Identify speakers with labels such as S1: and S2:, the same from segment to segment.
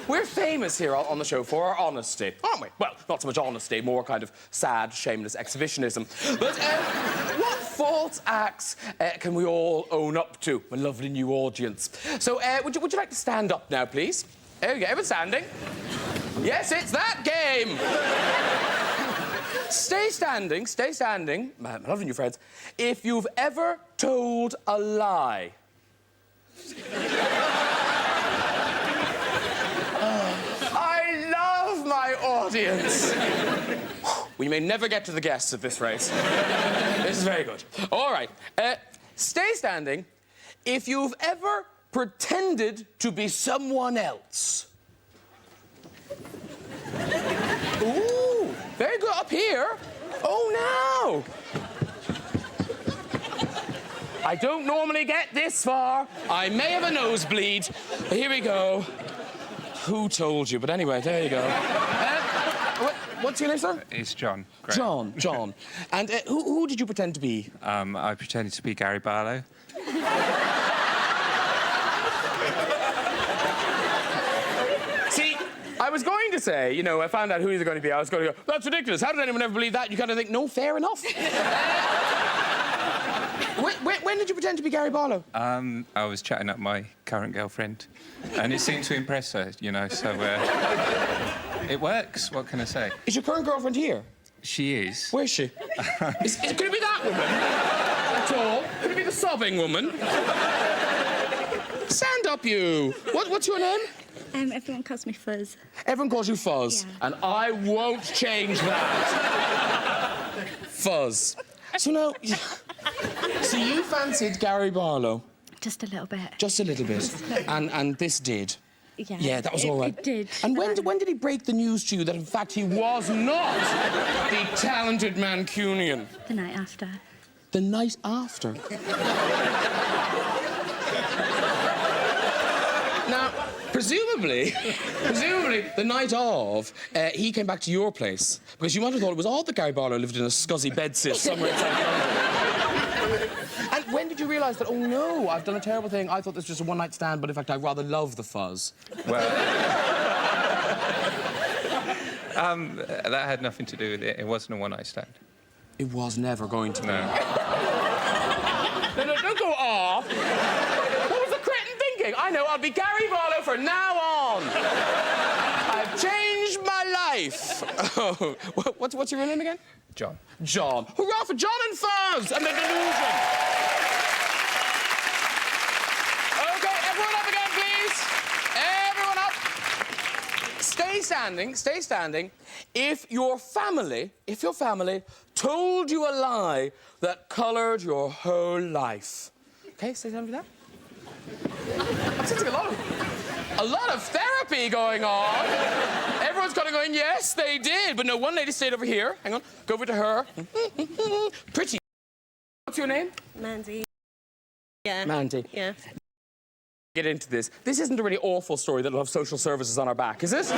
S1: we're famous here on the show for our honesty, aren't we? Well, not so much honesty, more kind of sad, shameless exhibitionism. But what false acts can we all own up to, my lovely new audience? So, would you like to stand up now, please? There you go, everyone standing. Yes, it's that game. Stay standing, my lovely new friends, if you've ever told a lie. I love my audience. We may never get to the guests at this rate. This is very good. All right. Stay standing if you've ever pretended to be someone else. Ooh, very good. Up here. Oh, no. I don't normally get this far. I may have a nosebleed. Here we go. Who told you? But anyway, there you go. What's your name, sir?
S2: It's John. Graham.
S1: John. And who did you pretend to be?
S2: I pretended to be Gary Barlow.
S1: See, I was going to say, you know, I found out who you're going to be. I was going to go, that's ridiculous. How did anyone ever believe that? You kind of think, no, fair enough. When did you pretend to be Gary Barlow?
S2: I was chatting up my current girlfriend, and it seemed to impress her, you know, so it works. What can I say?
S1: Is your current girlfriend here?
S2: She is.
S1: Where is she? Could it be that woman? At all? Could it be the sobbing woman? Stand up, you. What's your name?
S3: Everyone calls me Fuzz.
S1: Everyone calls you Fuzz,
S3: yeah.
S1: and I won't change that. Fuzz. So now, so you fancied Gary Barlow?
S3: Just a little bit.
S1: Just a little bit. And this did?
S3: Yeah.
S1: Yeah, that was all right.
S3: It did.
S1: And when did he break the news to you that, in fact, he was not the talented Mancunian?
S3: The night after.
S1: The night after? Now, presumably, the night of, he came back to your place, because you might have thought it was odd that Gary Barlow lived in a scuzzy bedsit somewhere inside London. And when did you realise that, oh, no, I've done a terrible thing, I thought this was just a one-night stand, but in fact, I rather love the Fuzz?
S2: Well, that had nothing to do with it. It wasn't a one-night stand.
S1: It was never going to be.
S2: No.
S1: No, don't go, aw. What was the cretin thinking? I know, I'll be Gary Barlow from now on. I've changed my life. Oh, what's your real name again?
S2: John.
S1: John. Hurrah for John and Fuzz and the delusion. OK, everyone up again, please. Everyone up. Stay standing. If your family told you a lie that coloured your whole life. OK, stay standing for that. I'm sensing a lot of therapy going on. Everyone's kind of going, yes, they did. But no, one lady stayed over here. Hang on. Go over to her. Pretty. What's your name?
S4: Mandy. Yeah.
S1: Mandy.
S4: Yeah.
S1: Get into this. This isn't a really awful story that'll have social services on our back, is it?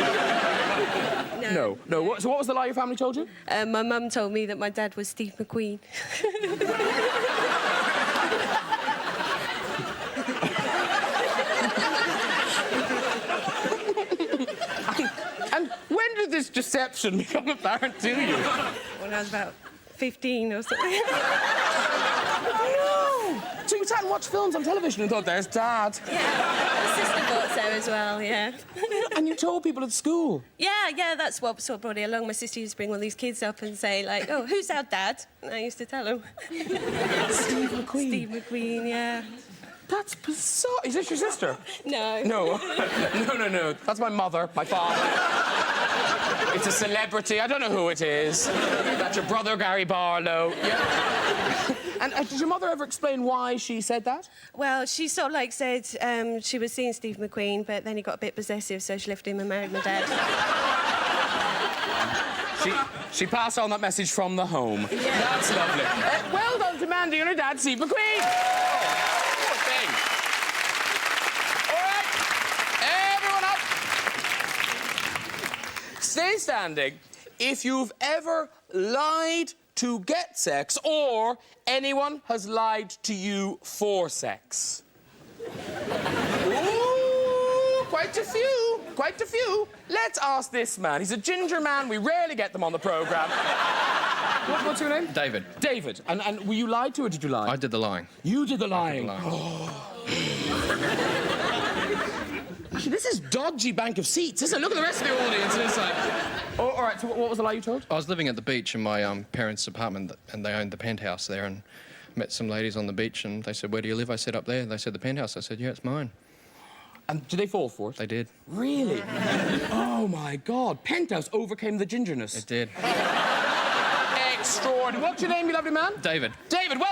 S1: No. So what was the lie your family told you?
S4: My mum told me that my dad was Steve McQueen.
S1: And when did this deception become apparent to you?
S4: When I was about 15 or something.
S1: No! So you sat and watched films on television and thought, there's Dad.
S4: Yeah, my sister thought so as well, yeah.
S1: And you told people at school?
S4: Yeah, that's what sort of brought it along. My sister used to bring one of these kids up and say, like, oh, who's our dad? And I used to tell him.
S1: Steve McQueen.
S4: Steve McQueen, yeah.
S1: That's bizarre. Is this your sister?
S4: No.
S1: No. That's my mother, my father. It's a celebrity. I don't know who it is. That's your brother, Gary Barlow. Yeah. And did your mother ever explain why she said that?
S4: Well, she sort of like said she was seeing Steve McQueen, but then he got a bit possessive, so she left him and married my dad.
S1: She passed on that message from the home.
S4: Yeah.
S1: That's lovely. Well done to Mandy and her dad, Steve McQueen. Poor thing. All right, everyone up. Stay standing if you've ever lied to get sex or anyone has lied to you for sex. Ooh, quite a few. Quite a few. Let's ask this man. He's a ginger man. We rarely get them on the programme. What's your name?
S5: David.
S1: David. And were you lied to or did you lie?
S5: I did the lying.
S1: You did the lying.
S5: I did the lying.
S1: Actually, this is dodgy bank of seats, isn't it? Look at the rest of the audience on this side. Oh, all right, so what was the lie you told?
S5: I was living at the beach in my parents' apartment, and they owned the penthouse there, and met some ladies on the beach, and they said, "Where do you live?" I said, "Up there." They said, "The penthouse." I said, "Yeah, it's mine."
S1: And did they fall for it?
S5: They did.
S1: Really? Oh, my God. Penthouse overcame the gingerness.
S5: It did.
S1: Extraordinary. What's your name, you lovely man?
S5: David.
S1: David, well